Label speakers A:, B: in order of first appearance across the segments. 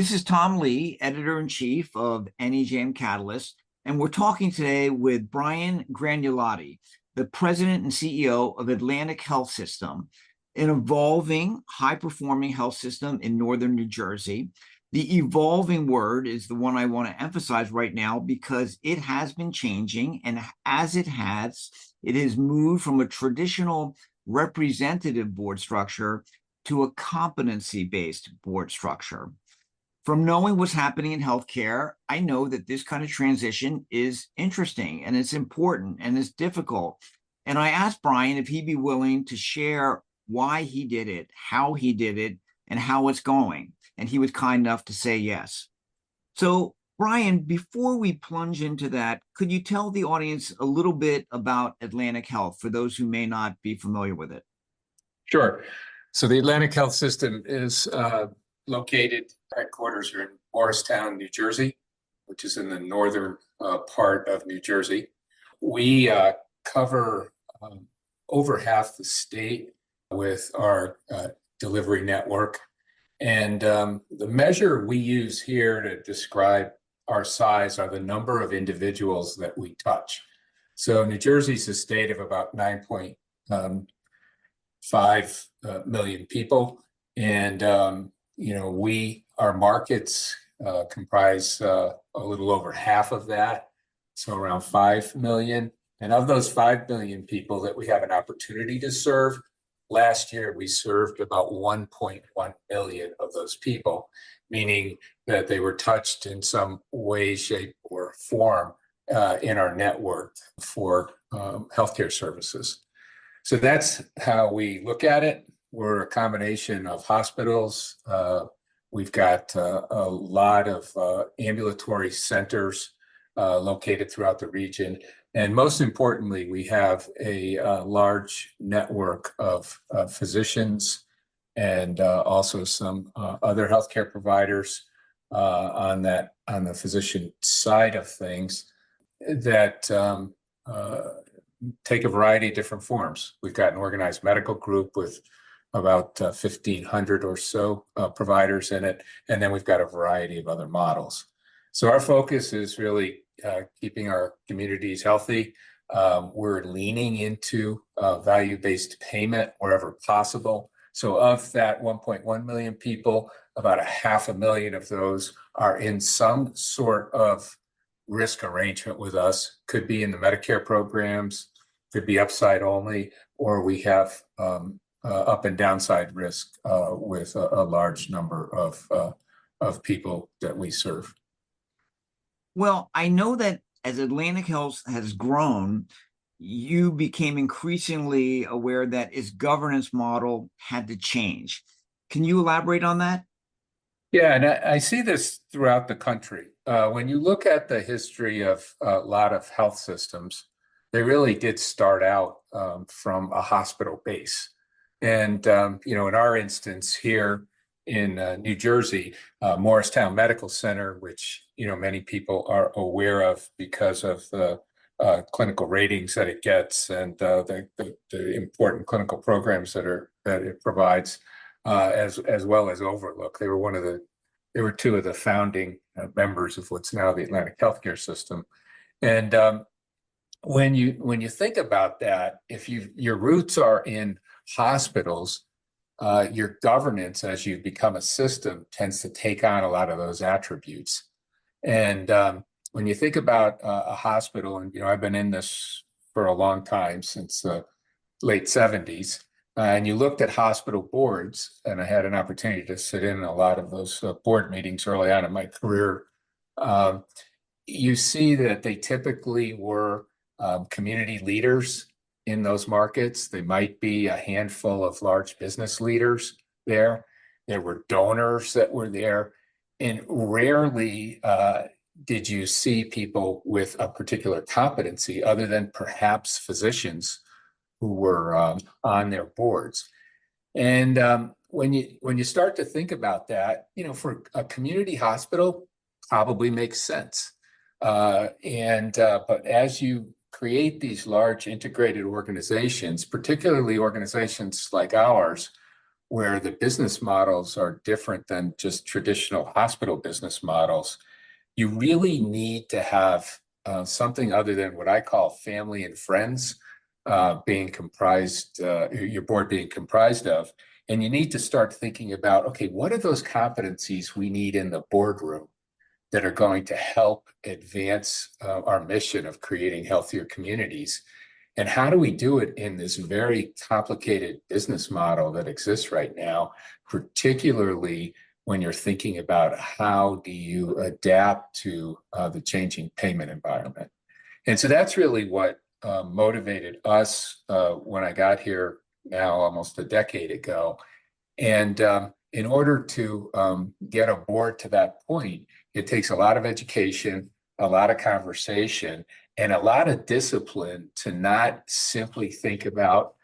A: This is Tom Lee, editor-in-chief of NEJM Catalyst, and we're talking today with Brian Granulotti, the president and CEO of Atlantic Health System, an evolving, high-performing health system in northern New Jersey. The evolving word is the one I want to emphasize right now because it has been changing, and as it has moved from a traditional representative board structure to a competency-based board structure. From knowing what's happening in healthcare, I know that this kind of transition is interesting and it's important and it's difficult. And I asked Brian if he'd be willing to share why he did it, how he did it, and how it's going. And he was kind enough to say yes. So, Brian, before we plunge into that, could you tell the audience a little bit about Atlantic Health for those who may not be familiar with it?
B: Sure. So the Atlantic Health System is located, headquarters are in Morristown, New Jersey, which is in the northern part of New Jersey. We cover over half the state with our delivery network. And the measure we use here to describe our size are the number of individuals that we touch. So New Jersey's a state of about 9.5 million people. And our markets comprise a little over half of that, so around 5 million. And of those 5 million people that we have an opportunity to serve, last year we served about 1.1 million of those people, meaning that they were touched in some way, shape, or form in our network for healthcare services. So that's how we look at it. We're a combination of hospitals. We've got a lot of ambulatory centers located throughout the region. And most importantly, we have a large network of physicians and also some other healthcare providers on the physician side of things that take a variety of different forms. We've got an organized medical group with about 1,500 or so providers in it. And then we've got a variety of other models. So our focus is really keeping our communities healthy. We're leaning into value-based payment wherever possible. So of that 1.1 million people, about 500,000 of those are in some sort of risk arrangement with us. Could be in the Medicare programs, could be upside only, or we have up and downside risk with a large number of people that we serve.
A: Well, I know that as Atlantic Health has grown, you became increasingly aware that its governance model had to change. Can you elaborate on that?
B: Yeah, and I see this throughout the country. When you look at the history of a lot of health systems, they really did start out from a hospital base. And, in our instance here in New Jersey, Morristown Medical Center, which, many people are aware of because of the clinical ratings that it gets and the important clinical programs that it provides, as well as Overlook. They were two of the founding members of what's now the Atlantic Healthcare System. And when you think about that, if your roots are in hospitals, your governance as you become a system tends to take on a lot of those attributes. And when you think about a hospital, and I've been in this for a long time, since the late 70s, and you looked at hospital boards, and I had an opportunity to sit in a lot of those board meetings early on in my career, you see that they typically were community leaders in those markets. They might be a handful of large business leaders there. There were donors that were there. And rarely did you see people with a particular competency other than perhaps physicians who were on their boards. And when you start to think about that, for a community hospital, probably makes sense. But as you create these large integrated organizations, particularly organizations like ours, where the business models are different than just traditional hospital business models, you really need to have something other than what I call family and friends being comprised, your board being comprised of. And you need to start thinking about, okay, what are those competencies we need in the boardroom that are going to help advance our mission of creating healthier communities? And how do we do it in this very complicated business model that exists right now, particularly when you're thinking about how do you adapt to the changing payment environment? And so that's really what motivated us when I got here now almost a decade ago. And in order to get a board to that point, it takes a lot of education, a lot of conversation, and a lot of discipline to not simply think about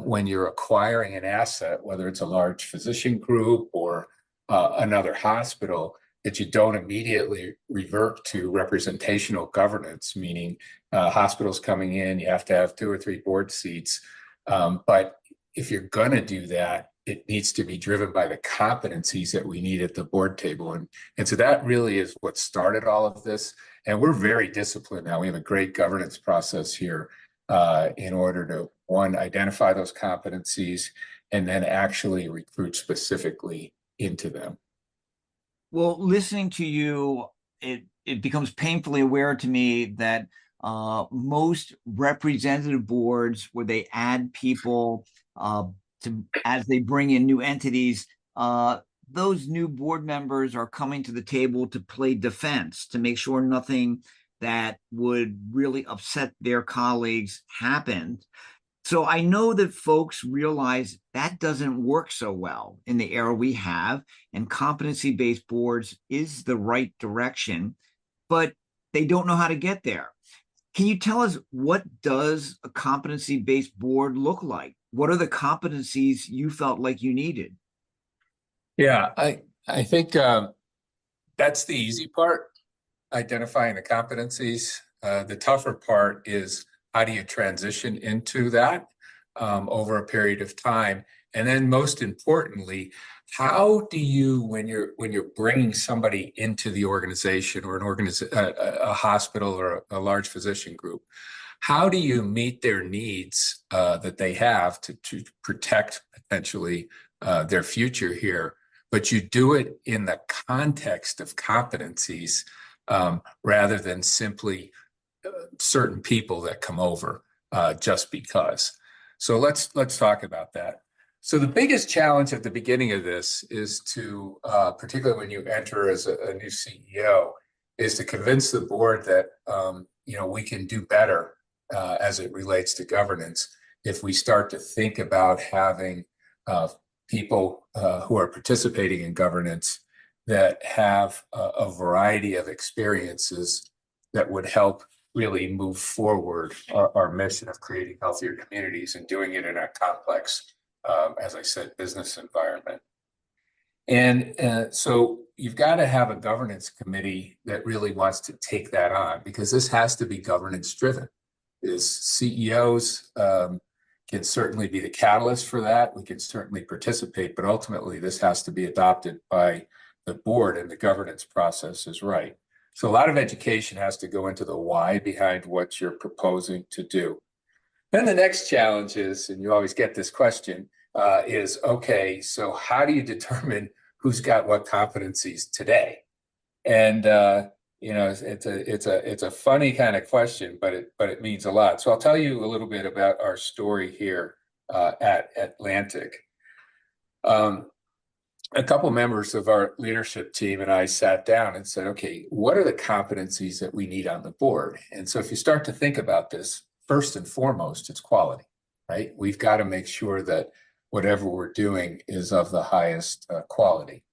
B: when you're acquiring an asset, whether it's a large physician group or another hospital, that you don't immediately revert to representational governance, meaning hospitals coming in, you have to have 2 or 3 board seats. But if you're going to do that, it needs to be driven by the competencies that we need at the board table. And so that really is what started all of this. And we're very disciplined now. We have a great governance process here in order to, one, identify those competencies and then actually recruit specifically into them.
A: Well, listening to you, it becomes painfully aware to me that most representative boards where they add people as they bring in new entities, those new board members are coming to the table to play defense, to make sure nothing that would really upset their colleagues happened. So I know that folks realize that doesn't work so well in the era we have, and competency-based boards is the right direction, but they don't know how to get there. Can you tell us, what does a competency-based board look like? What are the competencies you felt like you needed?
B: Yeah, I think that's the easy part, identifying the competencies. The tougher part is how do you transition into that over a period of time? And then most importantly, how do you, when you're bringing somebody into the organization or a hospital or a large physician group, how do you meet their needs that they have to protect potentially their future here? But you do it in the context of competencies rather than simply certain people that come over just because. So let's talk about that. So the biggest challenge at the beginning of this is to, particularly when you enter as a new CEO, is to convince the board that we can do better as it relates to governance if we start to think about having people who are participating in governance that have a variety of experiences that would help really move forward our mission of creating healthier communities and doing it in a complex, as I said, business environment. And so you've got to have a governance committee that really wants to take that on, because this has to be governance driven. CEOs can certainly be the catalyst for that. We can certainly participate, but ultimately this has to be adopted by the board, and the governance process is right. So a lot of education has to go into the why behind what you're proposing to do. Then the next challenge is, and you always get this question, is, okay, so how do you determine who's got what competencies today? And it's a funny kind of question, but it means a lot. So I'll tell you a little bit about our story here at Atlantic. A couple members of our leadership team and I sat down and said, okay, what are the competencies that we need on the board? And so if you start to think about this, first and foremost, it's quality, right? We've got to make sure that whatever we're doing is of the highest quality.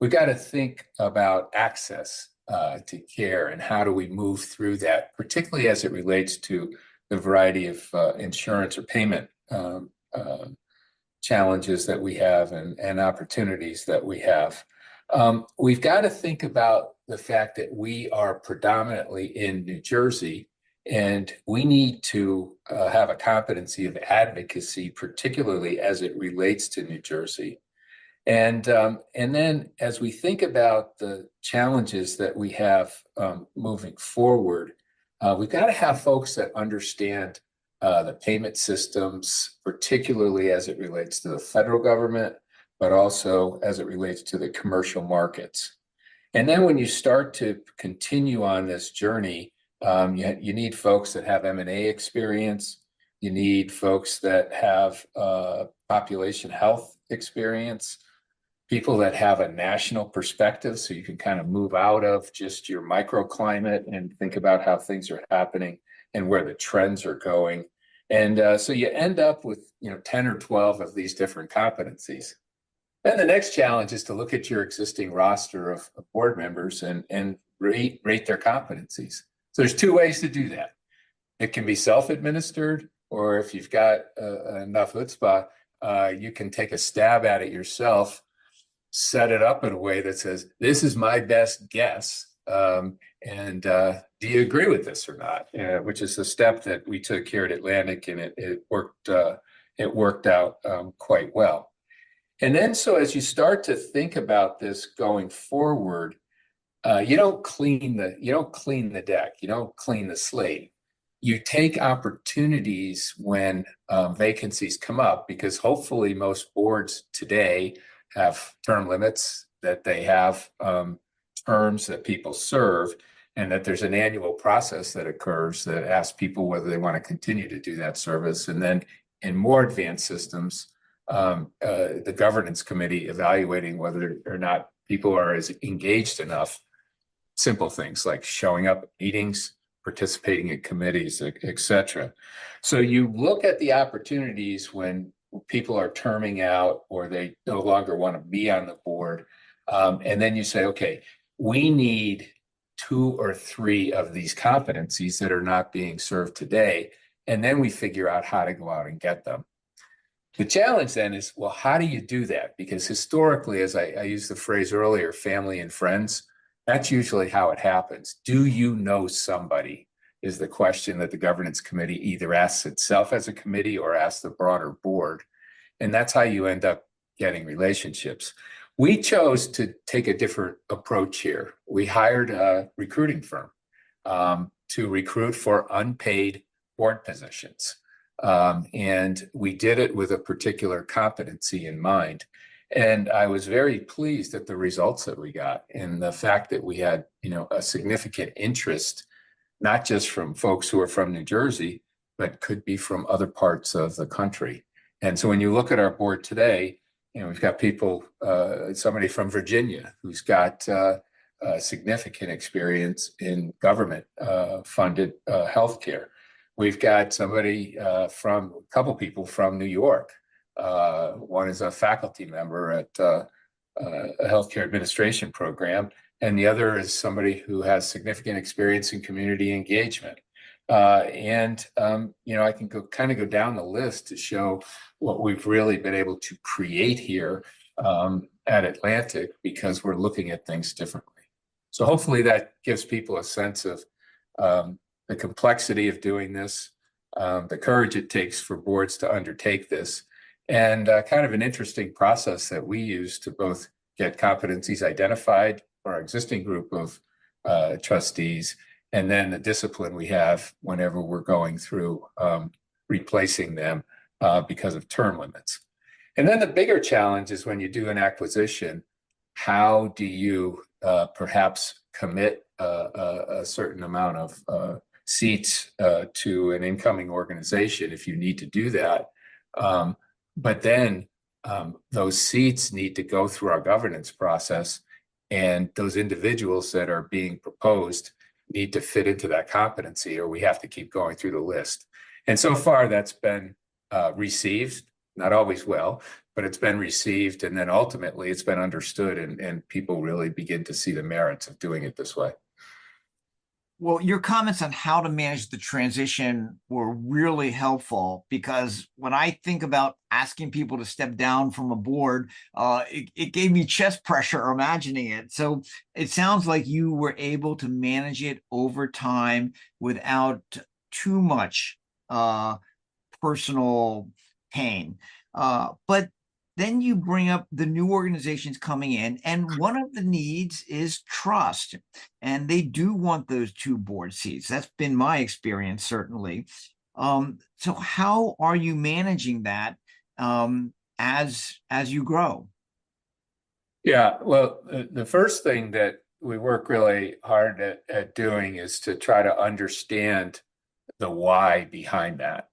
B: We've got to think about access to care, and how do we move through that, particularly as it relates to the variety of insurance or payment challenges that we have and opportunities that we have. We've got to think about the fact that we are predominantly in New Jersey, And we need to have a competency of advocacy, particularly as it relates to New Jersey. And then as we think about the challenges that we have moving forward, we've got to have folks that understand the payment systems, particularly as it relates to the federal government, but also as it relates to the commercial markets. And then when you start to continue on this journey, you need folks that have M&A experience. You need folks that have population health experience, people that have a national perspective, so you can kind of move out of just your microclimate and think about how things are happening and where the trends are going. And so you end up with 10 or 12 of these different competencies. Then the next challenge is to look at your existing roster of board members and rate their competencies. So there's two ways to do that. It can be self-administered, or if you've got enough chutzpah, you can take a stab at it yourself, set it up in a way that says, this is my best guess. And do you agree with this or not? Which is the step that we took here at Atlantic, and it worked out quite well. And then, so as you start to think about this going forward, you don't clean the deck, you don't clean the slate. You take opportunities when vacancies come up, because hopefully most boards today have term limits, that they have terms that people serve, and that there's an annual process that occurs that asks people whether they want to continue to do that service. And then in more advanced systems, the governance committee evaluating whether or not people are as engaged enough. Simple things like showing up at meetings, participating in committees, et cetera. So you look at the opportunities when people are terming out or they no longer want to be on the board. And then you say, okay, we need 2 or 3 of these competencies that are not being served today. And then we figure out how to go out and get them. The challenge then is, well, how do you do that? Because historically, as I used the phrase earlier, family and friends, that's usually how it happens. Do you know somebody is the question that the governance committee either asks itself as a committee or asks the broader board. And that's how you end up getting relationships. We chose to take a different approach here. We hired a recruiting firm to recruit for unpaid board positions. And we did it with a particular competency in mind. And I was very pleased at the results that we got, and the fact that we had, a significant interest, not just from folks who are from New Jersey, but could be from other parts of the country. And so when you look at our board today, we've got people, somebody from Virginia who's got significant experience in government funded healthcare. We've got somebody a couple people from New York. One is a faculty member at a healthcare administration program, and the other is somebody who has significant experience in community engagement. I can go down the list to show what we've really been able to create here at Atlantic, because we're looking at things differently. So hopefully that gives people a sense of the complexity of doing this, the courage it takes for boards to undertake this, and kind of an interesting process that we use to both get competencies identified for our existing group of trustees, and then the discipline we have whenever we're going through replacing them because of term limits. And then the bigger challenge is when you do an acquisition, how do you perhaps commit a certain amount of seats to an incoming organization if you need to do that. But then those seats need to go through our governance process, and those individuals that are being proposed need to fit into that competency, or we have to keep going through the list. And so far that's been received, not always well, but it's been received, and then ultimately it's been understood, and people really begin to see the merits of doing it this way.
A: Well, your comments on how to manage the transition were really helpful, because when I think about asking people to step down from a board, it gave me chest pressure imagining it. So it sounds like you were able to manage it over time without too much personal pain. But then you bring up the new organizations coming in, and one of the needs is trust. And they do want those 2 board seats. That's been my experience, certainly. So how are you managing that as you grow?
B: Yeah, well, the first thing that we work really hard at doing is to try to understand the why behind that.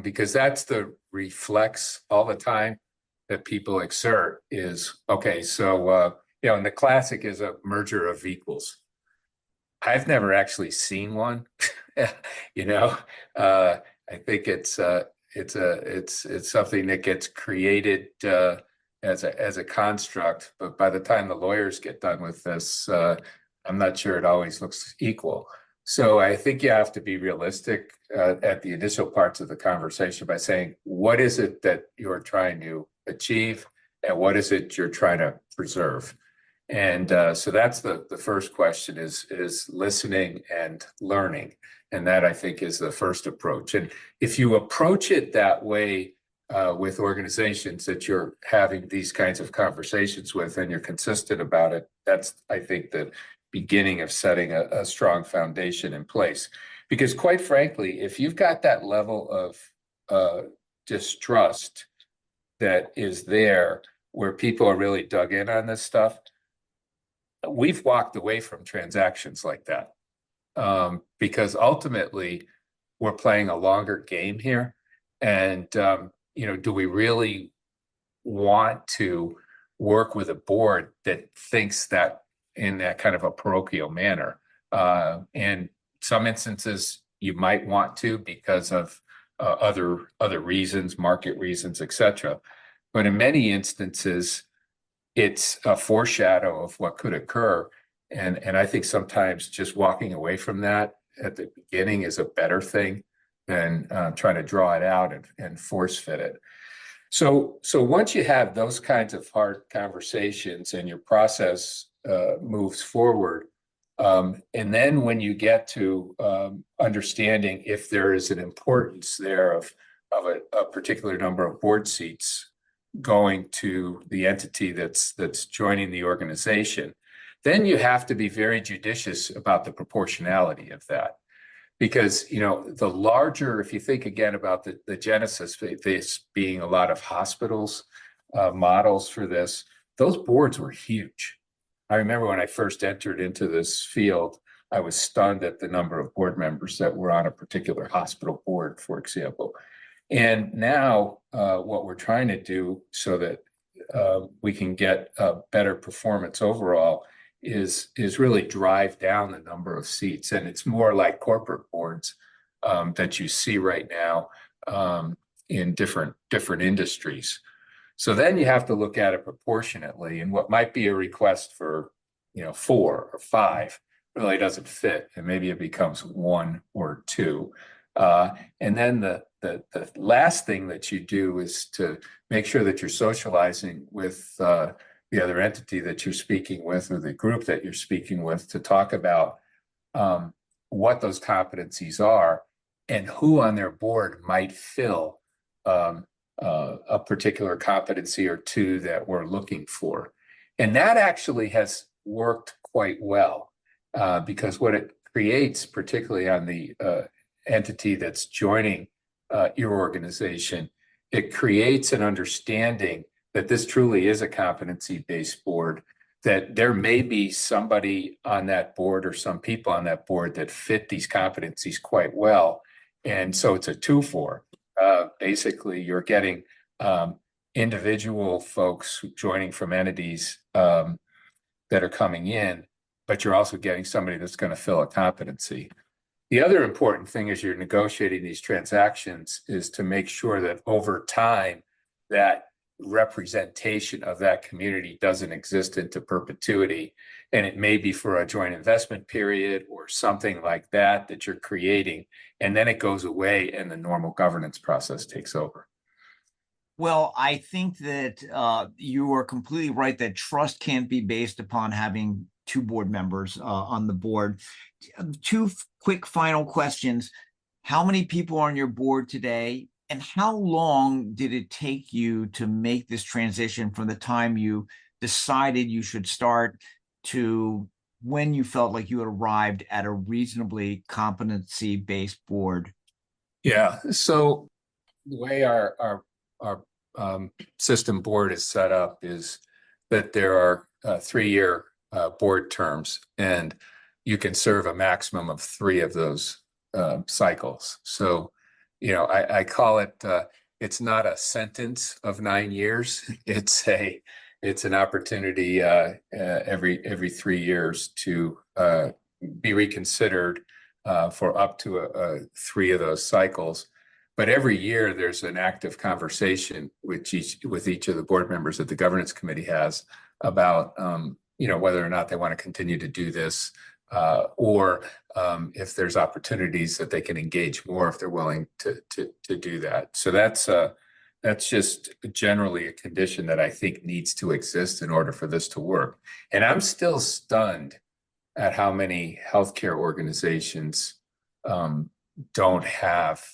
B: Because that's the reflex all the time that people exert is, okay, so, and the classic is a merger of equals. I've never actually seen one, you know. I think it's something that gets created as a construct, but by the time the lawyers get done with this, I'm not sure it always looks equal. So I think you have to be realistic at the initial parts of the conversation by saying, what is it that you're trying to achieve, and what is it you're trying to preserve? And so that's the first question is listening and learning. And that, I think, is the first approach. And if you approach it that way with organizations that you're having these kinds of conversations with, and you're consistent about it, that's, I think, the beginning of setting a strong foundation in place. Because quite frankly, if you've got that level of distrust that is there, where people are really dug in on this stuff, we've walked away from transactions like that, because ultimately we're playing a longer game here. And, do we really want to work with a board that thinks that in that kind of a parochial manner? And some instances you might want to because of other reasons, market reasons, etc. But in many instances, it's a foreshadow of what could occur. And I think sometimes just walking away from that at the beginning is a better thing than trying to draw it out and force fit it. So once you have those kinds of hard conversations and your process moves forward, and then when you get to understanding if there is an importance there of a particular number of board seats going to the entity that's joining the organization, then you have to be very judicious about the proportionality of that. Because, the larger, if you think again about the genesis, this being a lot of hospitals, models for this, those boards were huge. I remember when I first entered into this field, I was stunned at the number of board members that were on a particular hospital board, for example. And now what we're trying to do so that we can get a better performance overall is really drive down the number of seats. And it's more like corporate boards that you see right now in different industries. So then you have to look at it proportionately, and what might be a request for 4 or 5 really doesn't fit, and maybe it becomes 1 or 2. And then the last thing that you do is to make sure that you're socializing with the other entity that you're speaking with, or the group that you're speaking with, to talk about what those competencies are and who on their board might fill a particular competency or 2 that we're looking for. And that actually has worked quite well, because what it creates, particularly on the entity that's joining your organization, it creates an understanding that this truly is a competency-based board, that there may be somebody on that board or some people on that board that fit these competencies quite well. And so it's a 2-for. Basically, you're getting individual folks joining from entities that are coming in, but you're also getting somebody that's going to fill a competency. The other important thing as you're negotiating these transactions is to make sure that over time that representation of that community doesn't exist into perpetuity. And it may be for a joint investment period or something like that that you're creating, and then it goes away and the normal governance process takes over.
A: Well, I think that you are completely right that trust can't be based upon having 2 board members on the board. 2 quick final questions. How many people are on your board today? And how long did it take you to make this transition from the time you decided you should start to when you felt like you had arrived at a reasonably competency-based board?
B: Yeah. So the way our system board is set up is that there are 3-year board terms, and you can serve a maximum of 3 of those cycles. So, I call it it's not a sentence of 9 years. It's an opportunity every 3 years to be reconsidered for up to 3 of those cycles. But every year there's an active conversation with each of the board members that the governance committee has about whether or not they want to continue to do this, or if there's opportunities that they can engage more if they're willing to do that. So that's just generally a condition that I think needs to exist in order for this to work. And I'm still stunned at how many healthcare organizations don't have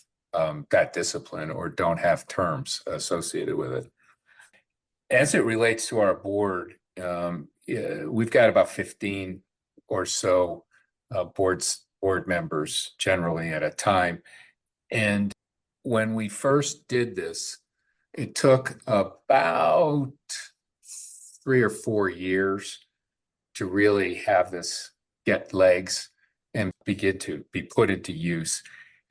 B: that discipline or don't have terms associated with it. As it relates to our board, we've got about 15 or so board members generally at a time. And when we first did this, it took about 3 or 4 years to really have this get legs and begin to be put into use.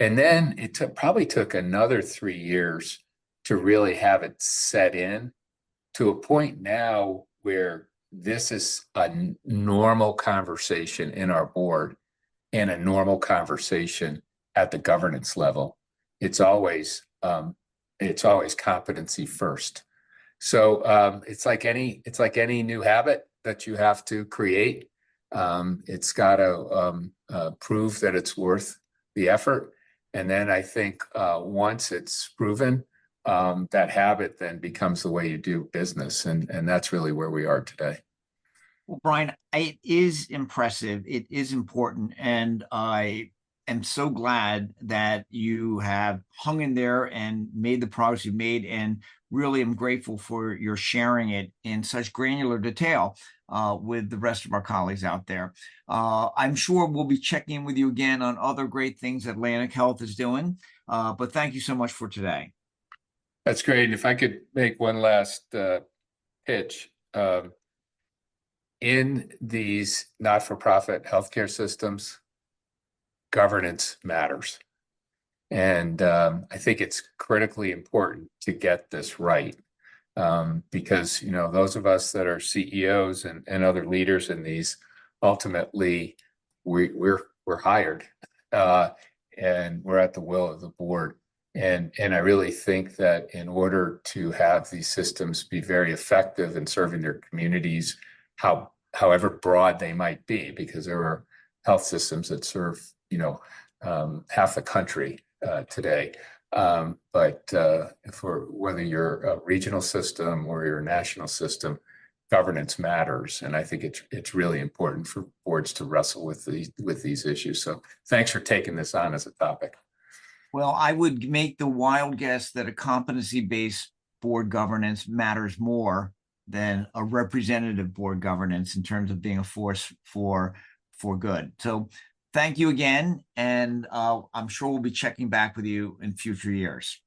B: And then it probably took another 3 years to really have it set in to a point now where this is a normal conversation in our board and a normal conversation at the governance level. It's always competency first. So it's like any new habit that you have to create. It's got to prove that it's worth the effort. And then I think once it's proven, that habit then becomes the way you do business. And that's really where we are today.
A: Well, Brian, it is impressive. It is important. And I am so glad that you have hung in there and made the progress you've made. And really am grateful for your sharing it in such granular detail with the rest of our colleagues out there. I'm sure we'll be checking in with you again on other great things Atlantic Health is doing. But thank you so much for today.
B: That's great. And if I could make one last pitch. In these not-for-profit healthcare systems, governance matters. And I think it's critically important to get this right, because those of us that are CEOs and other leaders in these, ultimately we're hired and we're at the will of the board. And I really think that in order to have these systems be very effective in serving their communities, however broad they might be, because there are health systems that serve half the country today. But whether you're a regional system or you're a national system, governance matters, and I think it's really important for boards to wrestle with these issues. So thanks for taking this on as a topic.
A: Well, I would make the wild guess that a competency-based board governance matters more than a representative board governance in terms of being a force for good. So thank you again, and I'm sure we'll be checking back with you in future years.